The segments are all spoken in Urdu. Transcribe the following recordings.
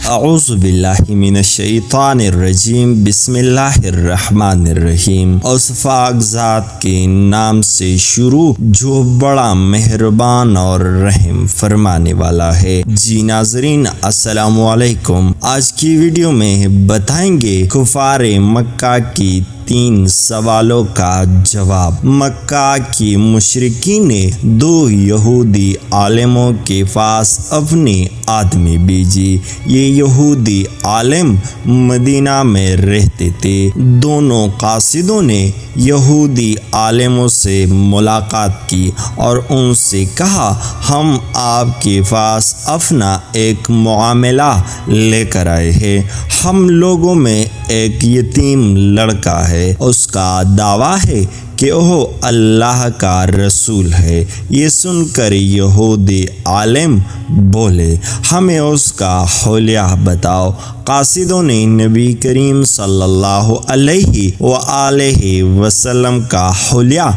اعوذ باللہ من الشیطان الرجیم، بسم اللہ الرحمن الرحیم۔ اس پاک ذات کے نام سے شروع جو بڑا مہربان اور رحم فرمانے والا ہے۔ جی ناظرین، السلام علیکم۔ آج کی ویڈیو میں بتائیں گے کفار مکہ کی 3 سوالوں کا جواب۔ مکہ کی مشرکین نے 2 یہودی عالموں کے پاس اپنی آدمی بھیجی۔ یہ یہودی عالم مدینہ میں رہتے تھے۔ دونوں قاصدوں نے یہودی عالموں سے ملاقات کی اور ان سے کہا، ہم آپ کے پاس اپنا ایک معاملہ لے کر آئے ہیں۔ ہم لوگوں میں ایک یتیم لڑکا ہے، اس کا دعویٰ ہے کہ وہ اللہ کا رسول ہے۔ یہ سن کر یہودی عالم بولے، ہمیں اس کا حلیہ بتاؤ۔ قاصدوں نے نبی کریم صلی اللہ علیہ وآلہ وسلم کا حلیہ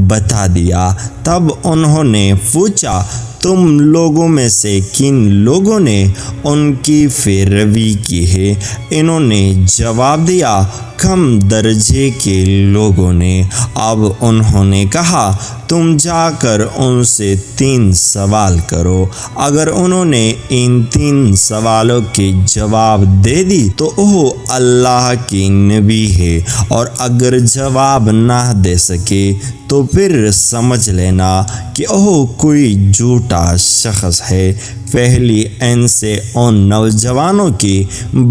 بتا دیا۔ تب انہوں نے پوچھا، تم لوگوں میں سے کن لوگوں نے ان کی پیروی کی ہے؟ انہوں نے جواب دیا، کم درجے کے لوگوں نے۔ اب انہوں نے کہا، تم جا کر ان سے 3 سوال کرو۔ اگر انہوں نے ان 3 سوالوں کے جواب دے دی تو وہ اللہ کی نبی ہے، اور اگر جواب نہ دے سکے تو پھر سمجھ لینا کہ وہ کوئی جھوٹا شخص ہے۔ پہلی ان سے ان نوجوانوں کے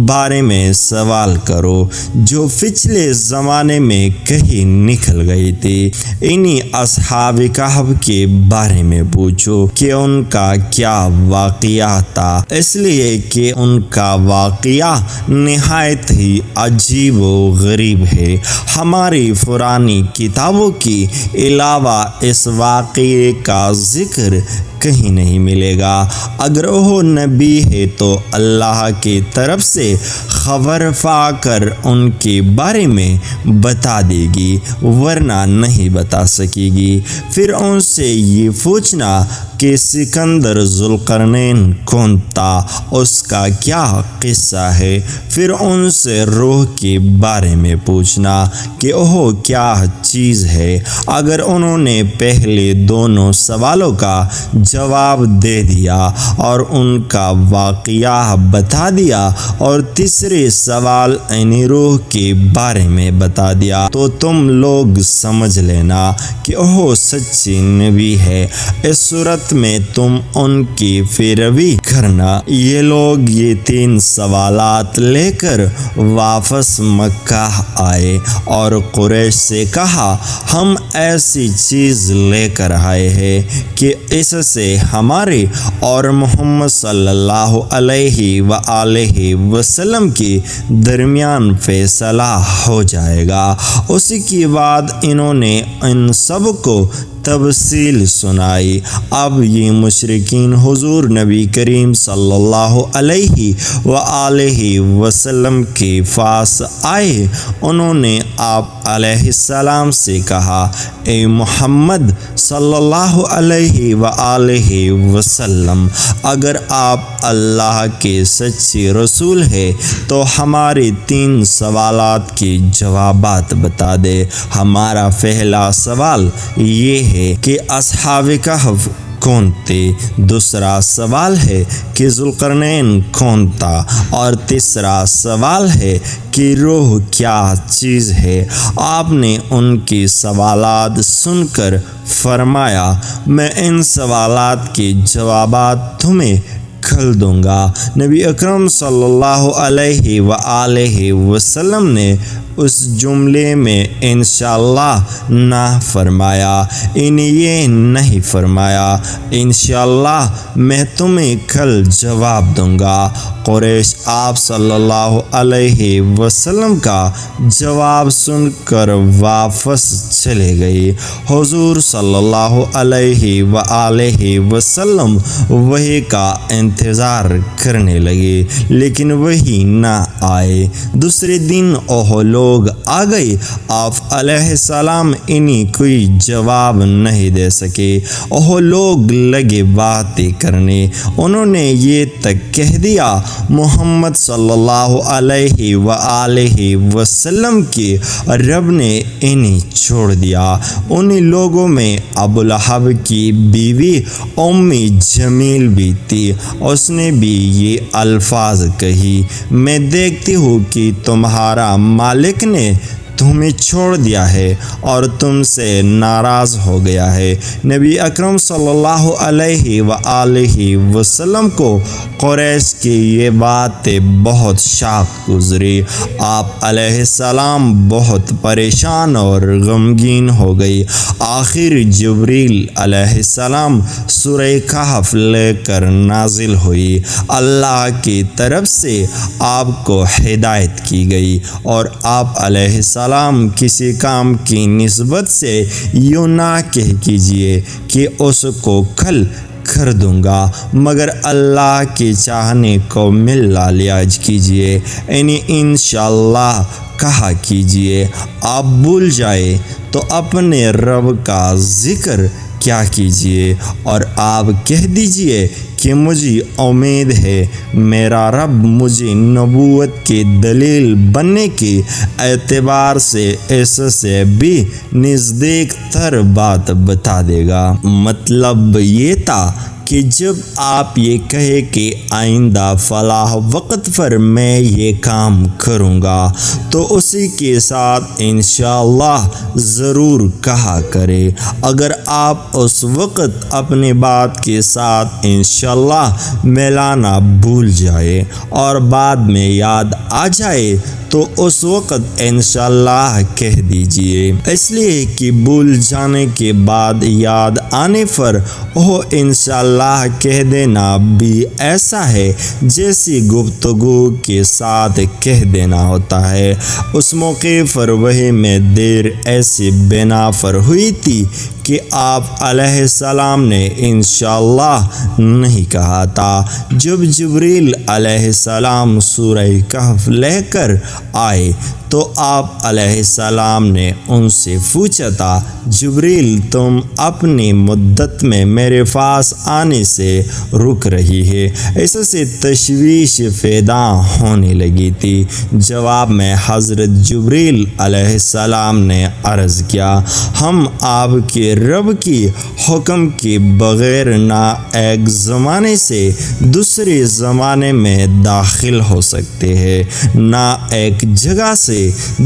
بارے میں سوال کرو جو پچھلے زمانے میں کہیں نکل گئے تھے۔ انہی اصحاب کہف کے بارے میں پوچھو کہ ان کا کیا واقعہ تھا، اس لیے کہ ان کا واقعہ نہایت ہی عجیب و غریب ہے۔ ہماری پرانی کتابوں کے علاوہ اس واقعے کا ذکر کہیں نہیں ملے گا۔ اگر وہ نبی ہے تو اللہ کی طرف سے خبر پا کر ان کے بارے میں بتا دے گی، ورنہ نہیں بتا سکے گی۔ پھر ان سے یہ پوچھنا کہ سکندر ذوالقرنین کون تھا، اس کا کیا قصہ ہے۔ پھر ان سے روح کے بارے میں پوچھنا کہ وہ کیا چیز ہے۔ اگر انہوں نے پہلے دونوں سوالوں کا جواب دے دیا اور ان کا واقعہ بتا دیا اور تیسرے سوال یعنی روح کے بارے میں بتا دیا تو تم لوگ سمجھ لینا کہ وہ سچی نبی ہے۔ اس صورت میں تم ان کی پیروی کرنا۔ یہ لوگ یہ 3 سوالات لے کر واپس مکہ آئے اور قریش سے کہا، ہم ایسی چیز لے کر آئے ہیں کہ اس سے ہمارے اور محمد صلی اللہ علیہ وآلہ وسلم کے درمیان فیصلہ ہو جائے گا۔ اسی کے بعد انہوں نے ان سب کو تفصیل سنائی۔ اب یہ مشرکین حضور نبی کریم صلی اللہ علیہ وآلہ وسلم کے پاس آئے۔ انہوں نے آپ علیہ السلام سے کہا، اے محمد صلی اللہ علیہ وآلہ وسلم، اگر آپ اللہ کے سچے رسول ہیں تو ہمارے 3 سوالات کے جوابات بتا دے۔ ہمارا پہلا سوال یہ ہے کہ اصحاب کہف کون تھے، دوسرا سوال ہے کہ ذوالقرنین کون تھا، اور تیسرا سوال ہے کہ روح کیا چیز ہے۔ آپ نے ان کے سوالات سن کر فرمایا، میں ان سوالات کے جوابات تمہیں کل دوں گا۔ نبی اکرم صلی اللہ علیہ وآلہ وسلم نے اس جملے میں انشاءاللہ نہ فرمایا، یہ نہیں فرمایا، انشاءاللہ میں تمہیں کل جواب دوں گا۔ قریش آپ صلی اللہ علیہ وسلم کا جواب سن کر واپس چلے گئی۔ حضور صلی اللہ علیہ وآلہ وسلم وحی کا انتظار انتظار کرنے لگے لیکن وہی نہ آئے۔ دوسرے دن وہ لوگ آ گئے، آپ علیہ السلام انہیں کوئی جواب نہیں دے سکے۔ وہ لوگ لگے باتیں کرنے، انہوں نے یہ تک کہہ دیا محمد صلی اللہ علیہ وآلہ وسلم کے رب نے انہیں چھوڑ دیا۔ انہی لوگوں میں ابو لہب کی بیوی ام جمیل بھی تھی، اس نے بھی یہ الفاظ کہی، میں دیکھتی ہوں کہ تمہارا مالک نے تمہیں چھوڑ دیا ہے اور تم سے ناراض ہو گیا ہے۔ نبی اکرم صلی اللہ علیہ وآلہ وسلم کو قریش کی یہ باتیں بہت شاق گزری۔ آپ علیہ السلام بہت پریشان اور غمگین ہو گئی۔ آخر جبریل علیہ السلام سورہ کہف لے کر نازل ہوئی۔ اللہ کی طرف سے آپ کو ہدایت کی گئی اور آپ علیہ السلام کسی کام کی نسبت سے یوں نہ کہہ کیجیے کہ اس کو کل کر دوں گا، مگر اللہ کے چاہنے کو ملا لیاج کیجیے، یعنی انشاءاللہ کہا کیجیے۔ آپ بھول جائے تو اپنے رب کا ذکر کیا کیجیے اور آپ کہہ دیجیے کہ مجھے امید ہے میرا رب مجھے نبوت کی دلیل بننے کے اعتبار سے اس سے بھی نزدیک تر بات بتا دے گا۔ مطلب یہ تھا کہ جب آپ یہ کہے کہ آئندہ فلاح وقت پر میں یہ کام کروں گا تو اسی کے ساتھ انشاءاللہ ضرور کہا کرے۔ اگر آپ اس وقت اپنی بات کے ساتھ انشاءاللہ ملانا بھول جائے اور بعد میں یاد آ جائے تو اس وقت انشاءاللہ کہہ دیجیے، اس لیے کہ بھول جانے کے بعد یاد آنے پر وہ انشاءاللہ کہہ دینا بھی ایسا ہے جیسی گفتگو کے ساتھ کہہ دینا ہوتا ہے۔ اس موقع پر وحی میں دیر ایسی بنا پر ہوئی تھی کہ آپ علیہ السلام نے انشاءاللہ نہیں کہا تھا۔ جب جبریل علیہ السلام سورہ کہف لے کر آئے تو آپ علیہ السلام نے ان سے پوچھا تھا، جبریل تم اپنی مدت میں میرے پاس آنے سے رک رہی ہے، اس سے تشویش پیدا ہونے لگی تھی۔ جواب میں حضرت جبریل علیہ السلام نے عرض کیا، ہم آپ کے رب کی حکم کے بغیر نہ ایک زمانے سے دوسرے زمانے میں داخل ہو سکتے ہیں، نہ ایک جگہ سے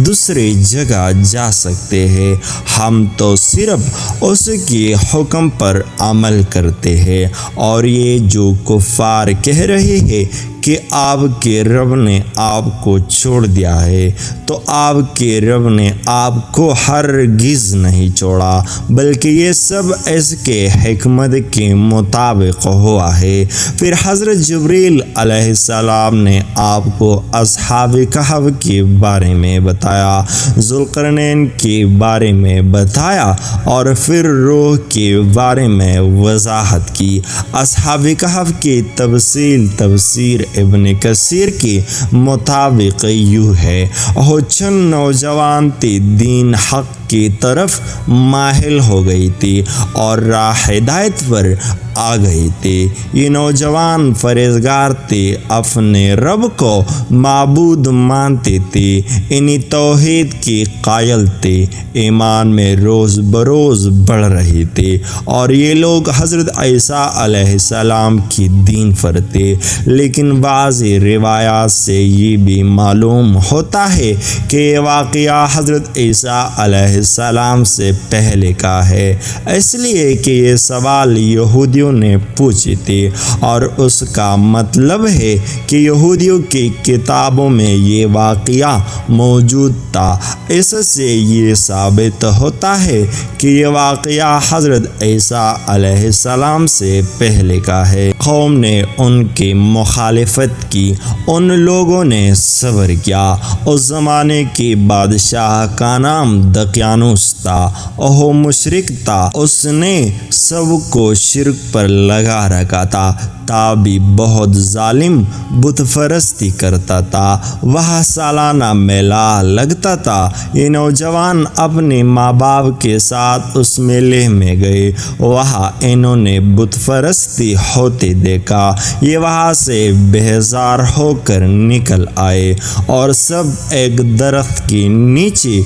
دوسری جگہ جا سکتے ہیں، ہم تو صرف اس کے حکم پر عمل کرتے ہیں۔ اور یہ جو کفار کہہ رہے ہیں کہ آپ کے رب نے آپ کو چھوڑ دیا ہے، تو آپ کے رب نے آپ کو ہرگز نہیں چھوڑا، بلکہ یہ سب اس کے حکمت کے مطابق ہوا ہے۔ پھر حضرت جبریل علیہ السلام نے آپ کو اصحاب کہف کے بارے میں بتایا، ذوالقرنین کے بارے میں بتایا اور پھر روح کے بارے میں وضاحت کی۔ اصحاب کہف کی تفسیر ابن کثیر کے مطابق یوں ہے، وہ چند نوجوان تھے، دین حق کی طرف مائل ہو گئی تھی اور راہ ہدایت پر آ گئے تھے۔ یہ نوجوان پرہیزگار تھے، اپنے رب کو معبود مانتے تھے، انہیں توحید کی قائل تھے، ایمان میں روز بروز بڑھ رہے تھے، اور یہ لوگ حضرت عیسیٰ علیہ السلام کی دین پر تھے۔ لیکن بعض روایات سے یہ بھی معلوم ہوتا ہے کہ یہ واقعہ حضرت عیسیٰ علیہ السلام سے پہلے کا ہے، اس لیے کہ یہ سوال یہودیوں نے پوچھے تھے، اور اس کا مطلب ہے کہ یہودیوں کی کتابوں میں یہ واقعہ موجود تھا۔ اس سے یہ ثابت ہوتا ہے کہ یہ واقعہ حضرت عیسیٰ علیہ السلام سے پہلے کا ہے۔ قوم نے ان کی مخالفت کی، ان لوگوں نے صبر کیا۔ اس زمانے کے بادشاہ کا نام دقیانوس دقیانوس تھا، وہ مشرک تھا، اس نے سب کو شرک پر لگا رکھا تھا، بھی بہت ظالم بت پرستی کرتا تھا۔ وہاں سالانہ میلہ لگتا تھا، یہ نوجوان اپنے ماں باپ کے ساتھ اس میلے میں گئے، وہاں انہوں نے بت پرستی ہوتے دیکھا، یہ وہاں سے بیزار ہو کر نکل آئے اور سب ایک درخت کے نیچے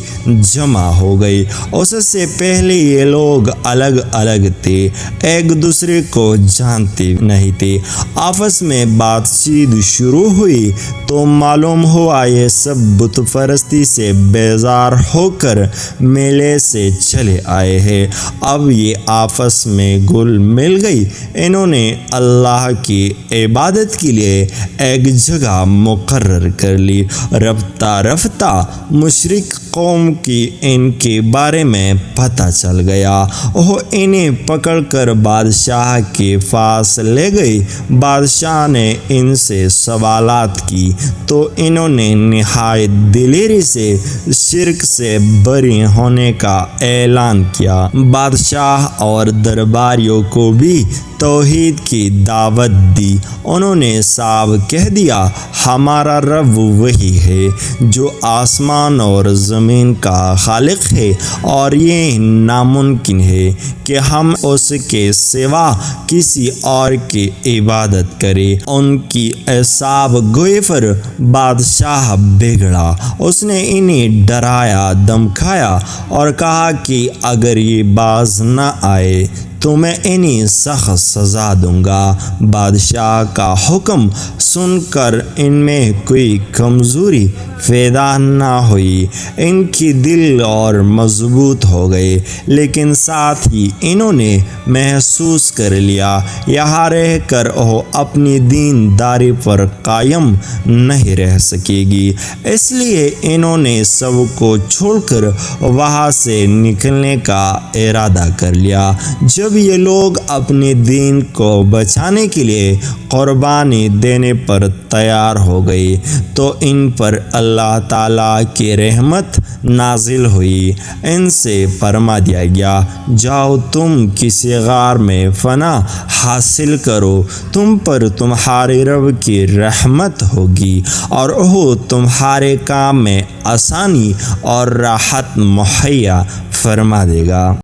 جمع ہو گئے۔ اس سے پہلے یہ لوگ الگ الگ تھے، ایک دوسرے کو جانتے نہیں تھے۔ آپس میں بات چیت شروع ہوئی تو معلوم ہوا یہ سب بت پرستی سے بیزار ہو کر میلے سے چلے آئے ہیں۔ اب یہ آپس میں گل مل گئی، انہوں نے اللہ کی عبادت کے لیے ایک جگہ مقرر کر لی۔ رفتہ رفتہ مشرک قوم کی ان کے بارے میں پتہ چل گیا، وہ انہیں پکڑ کر بادشاہ کے پاس لے گئے۔ بادشاہ نے ان سے سوالات کی تو انہوں نے نہایت دلیری سے شرک سے بری ہونے کا اعلان کیا۔ بادشاہ اور درباریوں کو بھی توحید کی دعوت دی، انہوں نے صاف کہہ دیا، ہمارا رب وہی ہے جو آسمان اور زمین کا خالق ہے، اور یہ ناممکن ہے کہ ہم اس کے سوا کسی اور کی عبادت کریں۔ ان کی اعصاب گوئی پر بادشاہ بگڑا، اس نے انہیں ڈرایا دھمکایا اور کہا کہ اگر یہ باز نہ آئے تو میں انہیں سخت سزا دوں گا۔ بادشاہ کا حکم سن کر ان میں کوئی کمزوری پیدا نہ ہوئی، ان کی دل اور مضبوط ہو گئے، لیکن ساتھ ہی انہوں نے محسوس کر لیا یہاں رہ کر وہ اپنی دینداری پر قائم نہیں رہ سکے گی، اس لیے انہوں نے سب کو چھوڑ کر وہاں سے نکلنے کا ارادہ کر لیا۔ جب یہ لوگ اپنے دین کو بچانے کے لیے قربانی دینے پر تیار ہو گئے تو ان پر اللہ تعالیٰ کی رحمت نازل ہوئی، ان سے فرما دیا گیا، جاؤ تم کسی غار میں پناہ حاصل کرو، تم پر تمہارے رب کی رحمت ہوگی اور وہ تمہارے کام میں آسانی اور راحت مہیا فرما دے گا۔